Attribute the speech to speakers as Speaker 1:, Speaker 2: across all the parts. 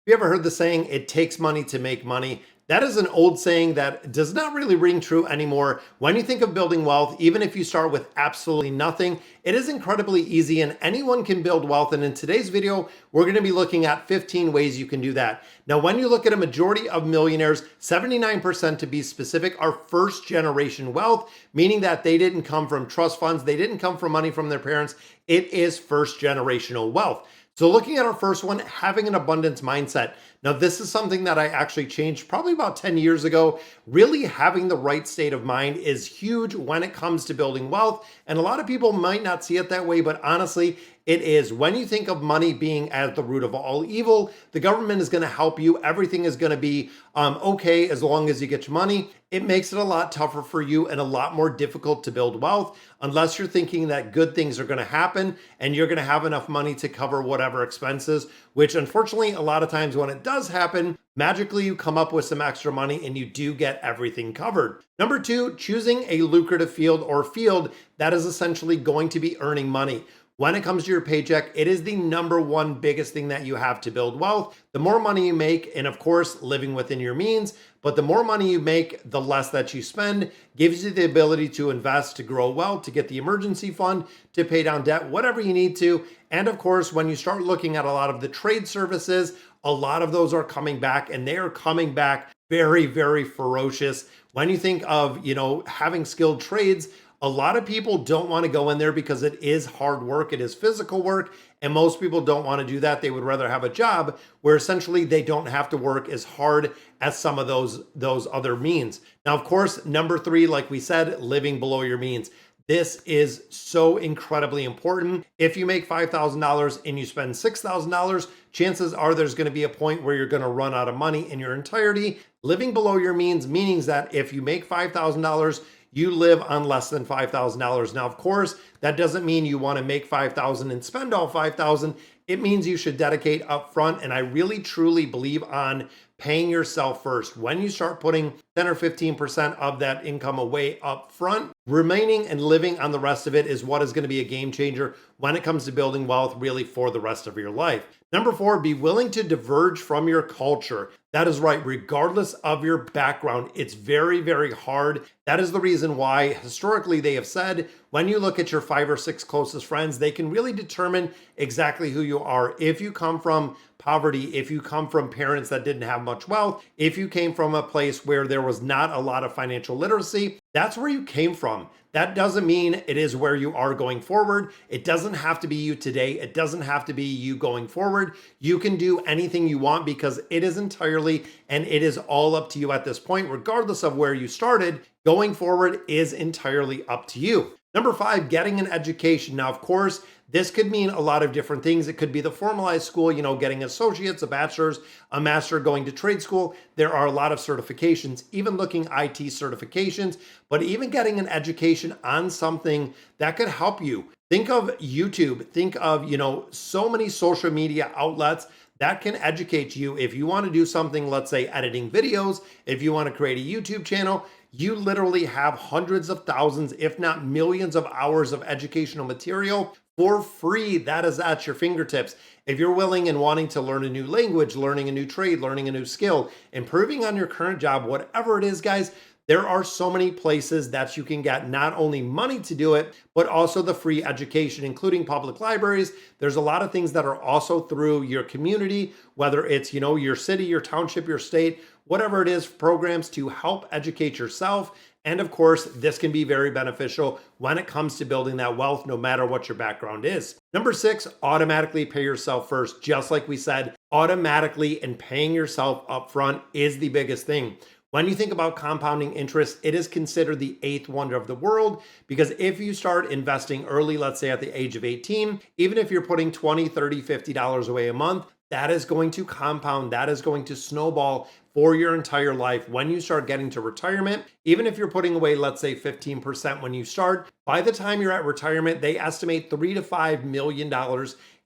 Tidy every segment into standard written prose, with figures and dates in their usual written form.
Speaker 1: You ever heard the saying, it takes money to make money? That is an old saying that does not really ring true anymore. When you think of building wealth, even if you start with absolutely nothing, it is incredibly easy and anyone can build wealth. And in today's video, we're going to be looking at 15 ways you can do that. Now, when you look at a majority of millionaires, 79% to be specific, are first generation wealth, meaning that they didn't come from trust funds, they didn't come from money from their parents. It is first generational wealth. So looking at our first one, having an abundance mindset. Now, this is something that I actually changed probably about 10 years ago. Really having the right state of mind is huge when it comes to building wealth. And a lot of people might not see it that way, but honestly, it is. When you think of money being at the root of all evil, the government is going to help you. Everything is going to be okay as long as you get your money. It makes it a lot tougher for you and a lot more difficult to build wealth unless you're thinking that good things are going to happen and you're going to have enough money to cover whatever expenses, which unfortunately, a lot of times when it does happen, magically you come up with some extra money and you do get everything covered. Number two, choosing a lucrative field or field that is essentially going to be earning money. When it comes to your paycheck, it is the number one biggest thing that you have to build wealth. The more money you make, and of course, living within your means, but the more money you make, the less that you spend, gives you the ability to invest, to grow wealth, to get the emergency fund, to pay down debt, whatever you need to. And of course, when you start looking at a lot of the trade services, a lot of those are coming back and they are coming back very, very ferocious. When you think of, having skilled trades, a lot of people don't want to go in there because it is hard work, it is physical work, and most people don't want to do that. They would rather have a job where essentially they don't have to work as hard as some of those other means. Now, of course, number three, like we said, living below your means. This is so incredibly important. If you make $5,000 and you spend $6,000, chances are there's going to be a point where you're going to run out of money in your entirety. Living below your means means that if you make $5,000, you live on less than $5,000. Now, of course, that doesn't mean you want to make $5,000 and spend all $5,000. It means you should dedicate upfront. And I really truly believe on paying yourself first. When you start putting 10 or 15% of that income away up front, remaining and living on the rest of it is what is going to be a game changer when it comes to building wealth really for the rest of your life. Number four, be willing to diverge from your culture. That is right, regardless of your background, it's very, very hard. That is the reason why historically they have said, when you look at your 5 or 6 closest friends, they can really determine exactly who you are. If you come from poverty, if you come from parents that didn't have much wealth, if you came from a place where there was not a lot of financial literacy, that's where you came from. That doesn't mean it is where you are going forward. It doesn't have to be you today. It doesn't have to be you going forward. You can do anything you want because it is entirely and it is all up to you at this point, regardless of where you started. Going forward is entirely up to you. Number five, getting an education. Now, of course, this could mean a lot of different things. It could be the formalized school, getting associates, a bachelor's, a master, going to trade school. There are a lot of certifications, even looking IT certifications, but even getting an education on something that could help you. Think of YouTube, think of, so many social media outlets that can educate you. If you want to do something, let's say editing videos, if you want to create a YouTube channel, you literally have hundreds of thousands, if not millions of hours of educational material for free. That is at your fingertips. If you're willing and wanting to learn a new language, learning a new trade, learning a new skill, improving on your current job, whatever it is, guys, there are so many places that you can get not only money to do it, but also the free education, including public libraries. There's a lot of things that are also through your community, whether it's, your city, your township, your state, whatever it is, programs to help educate yourself. And of course, this can be very beneficial when it comes to building that wealth, no matter what your background is. Number six, automatically pay yourself first. Just like we said, automatically and paying yourself upfront is the biggest thing. When you think about compounding interest, it is considered the 8th wonder of the world because if you start investing early, let's say at the age of 18, even if you're putting $20, $30, $50 away a month, that is going to compound, that is going to snowball for your entire life. When you start getting to retirement, even if you're putting away, let's say 15% when you start, by the time you're at retirement, they estimate $3 to $5 million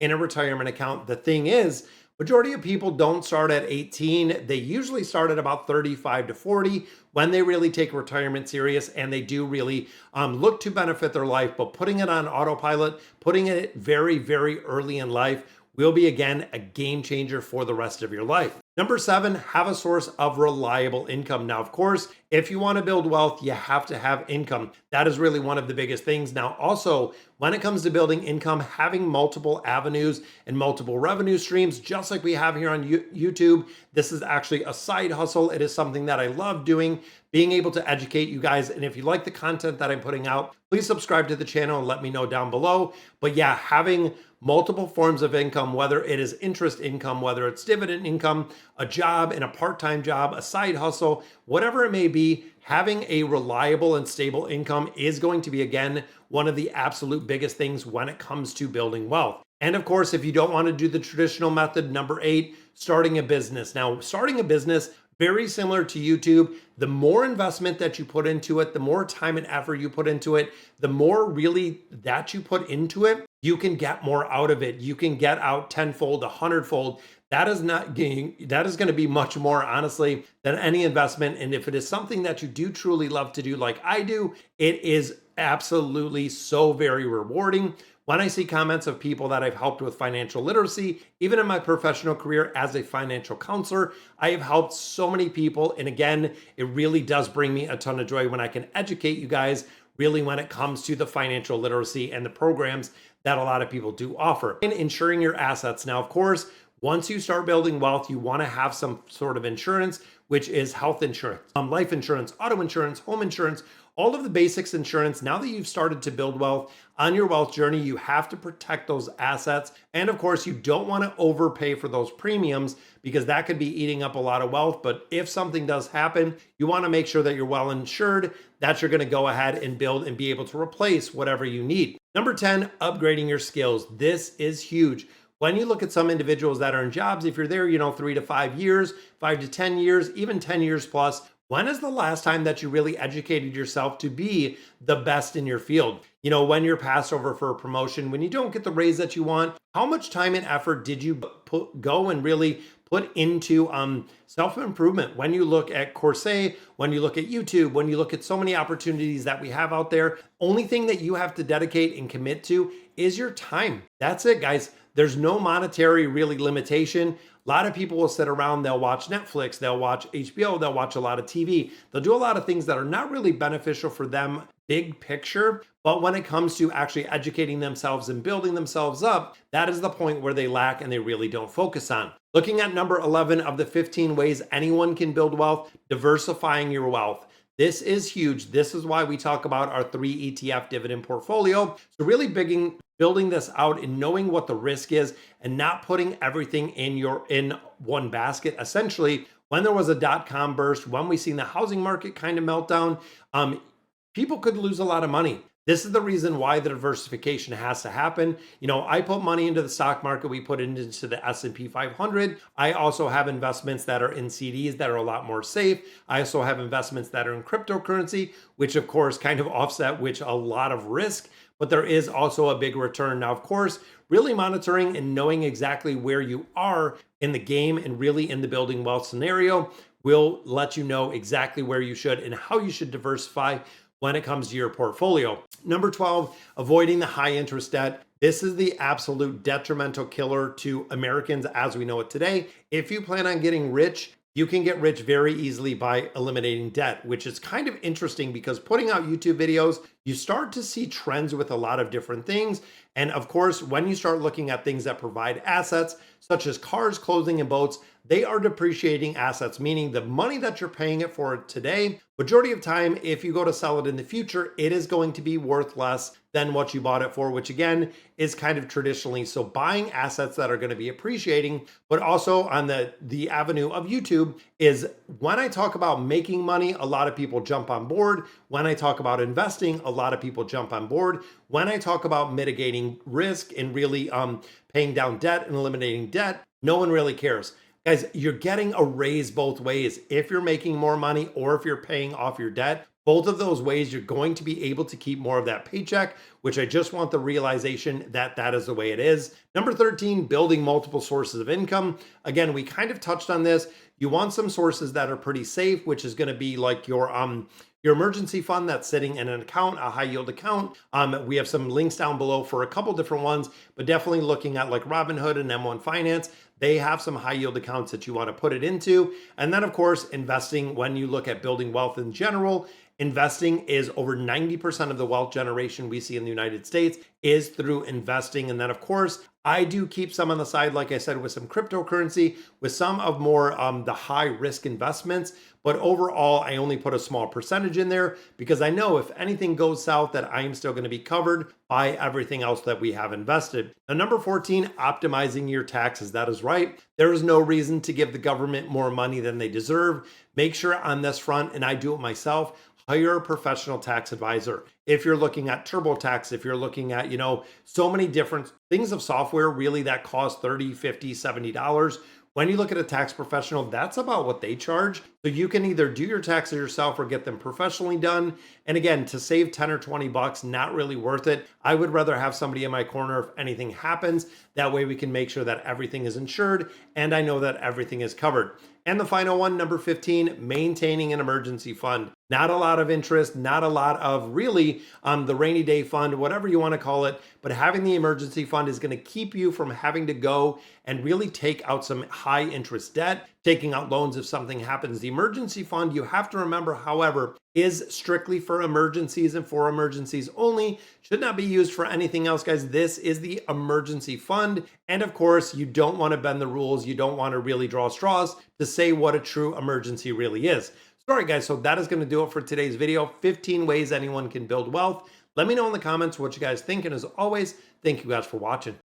Speaker 1: in a retirement account. The thing is, majority of people don't start at 18. They usually start at about 35 to 40 when they really take retirement serious and they do really look to benefit their life. But putting it on autopilot, putting it very, very early in life will be again a game changer for the rest of your life. Number 7, have a source of reliable income. Now, of course, if you want to build wealth, you have to have income. That is really one of the biggest things. Now, also, when it comes to building income, having multiple avenues and multiple revenue streams, just like we have here on YouTube, this is actually a side hustle. It is something that I love doing, being able to educate you guys. And if you like the content that I'm putting out, please subscribe to the channel and let me know down below. But yeah, having multiple forms of income, whether it is interest income, whether it's dividend income, a job and a part-time job, a side hustle, whatever it may be, having a reliable and stable income is going to be, again, one of the absolute biggest things when it comes to building wealth. And of course, if you don't want to do the traditional method, number 8, starting a business. Now, starting a business, very similar to YouTube. The more investment that you put into it, the more time and effort you put into it, the more really that you put into it, you can get more out of it. You can get out tenfold, 100-fold. That is going to be much more, honestly, than any investment. And if it is something that you do truly love to do, like I do, it is absolutely so very rewarding. When I see comments of people that I've helped with financial literacy, even in my professional career as a financial counselor, I have helped so many people. And again, it really does bring me a ton of joy when I can educate you guys really when it comes to the financial literacy and the programs that a lot of people do offer. And insuring your assets. Now, of course, once you start building wealth, you want to have some sort of insurance, which is health insurance, life insurance, auto insurance, home insurance, all of the basics insurance. Now that you've started to build wealth on your wealth journey, you have to protect those assets. And of course, you don't want to overpay for those premiums because that could be eating up a lot of wealth. But if something does happen, you want to make sure that you're well insured, that you're going to go ahead and build and be able to replace whatever you need. Number 10, upgrading your skills. This is huge. When you look at some individuals that are in jobs, if you're there, 3 to 5 years, 5 to 10 years, even 10 years plus, when is the last time that you really educated yourself to be the best in your field? When you're passed over for a promotion, when you don't get the raise that you want, how much time and effort did you go and really put into self-improvement? When you look at Coursera, when you look at YouTube, when you look at so many opportunities that we have out there, only thing that you have to dedicate and commit to is your time. That's it, guys. There's no monetary really limitation. A lot of people will sit around, they'll watch Netflix, they'll watch HBO, they'll watch a lot of TV. They'll do a lot of things that are not really beneficial for them, big picture. But when it comes to actually educating themselves and building themselves up, that is the point where they lack and they really don't focus on. Looking at number 11 of the 15 ways anyone can build wealth, diversifying your wealth. This is huge. This is why we talk about our 3 ETF dividend portfolio. So really building this out and knowing what the risk is and not putting everything in one basket. Essentially, when there was a dot-com burst, when we seen the housing market kind of meltdown, people could lose a lot of money. This is the reason why the diversification has to happen. I put money into the stock market. We put it into the S&P 500. I also have investments that are in CDs that are a lot more safe. I also have investments that are in cryptocurrency, which of course kind of offset a lot of risk, but there is also a big return. Now, of course, really monitoring and knowing exactly where you are in the game and really in the building wealth scenario will let you know exactly where you should and how you should diversify when it comes to your portfolio. Number 12, avoiding the high interest debt. This is the absolute detrimental killer to Americans as we know it today. If you plan on getting rich, you can get rich very easily by eliminating debt, which is kind of interesting because putting out YouTube videos, you start to see trends with a lot of different things. And of course, when you start looking at things that provide assets, such as cars, clothing, and boats, they are depreciating assets, meaning the money that you're paying it for today, majority of time, if you go to sell it in the future, it is going to be worth less than what you bought it for, which again is kind of traditionally. So buying assets that are going to be appreciating, but also on the avenue of YouTube is when I talk about making money, a lot of people jump on board. When I talk about investing, a lot of people jump on board. When I talk about mitigating risk and really paying down debt and eliminating debt, no one really cares. Guys, you're getting a raise both ways. If you're making more money or if you're paying off your debt, both of those ways, you're going to be able to keep more of that paycheck, which I just want the realization that that is the way it is. Number 13, building multiple sources of income. Again, we kind of touched on this. You want some sources that are pretty safe, which is going to be like your emergency fund that's sitting in an account, a high yield account. We have some links down below for a couple different ones, but definitely looking at like Robinhood and M1 Finance. They have some high yield accounts that you want to put it into. And then of course, investing, when you look at building wealth in general, investing is over 90% of the wealth generation we see in the United States is through investing. And then of course, I do keep some on the side, like I said, with some cryptocurrency, with some of more the high risk investments. But overall, I only put a small percentage in there because I know if anything goes south that I am still going to be covered by everything else that we have invested. Now, number 14, optimizing your taxes. That is right. There is no reason to give the government more money than they deserve. Make sure on this front, and I do it myself, hire a professional tax advisor. If you're looking at TurboTax, if you're looking at, so many different things of software really that cost $30, $50, $70. When you look at a tax professional, that's about what they charge. So you can either do your taxes yourself or get them professionally done. And again, to save 10 or 20 bucks, not really worth it. I would rather have somebody in my corner if anything happens. That way we can make sure that everything is insured and I know that everything is covered. And the final one, number 15, maintaining an emergency fund. Not a lot of interest, not a lot of really the rainy day fund, whatever you want to call it. But having the emergency fund is going to keep you from having to go and really take out some high interest debt, taking out loans if something happens. The emergency fund, you have to remember, however, is strictly for emergencies and for emergencies only. Should not be used for anything else, guys. This is the emergency fund. And of course, you don't want to bend the rules. You don't want to really draw straws to say what a true emergency really is. All right, guys, so that is going to do it for today's video. 15 ways anyone can build wealth. Let me know in the comments what you guys think. And as always, thank you guys for watching.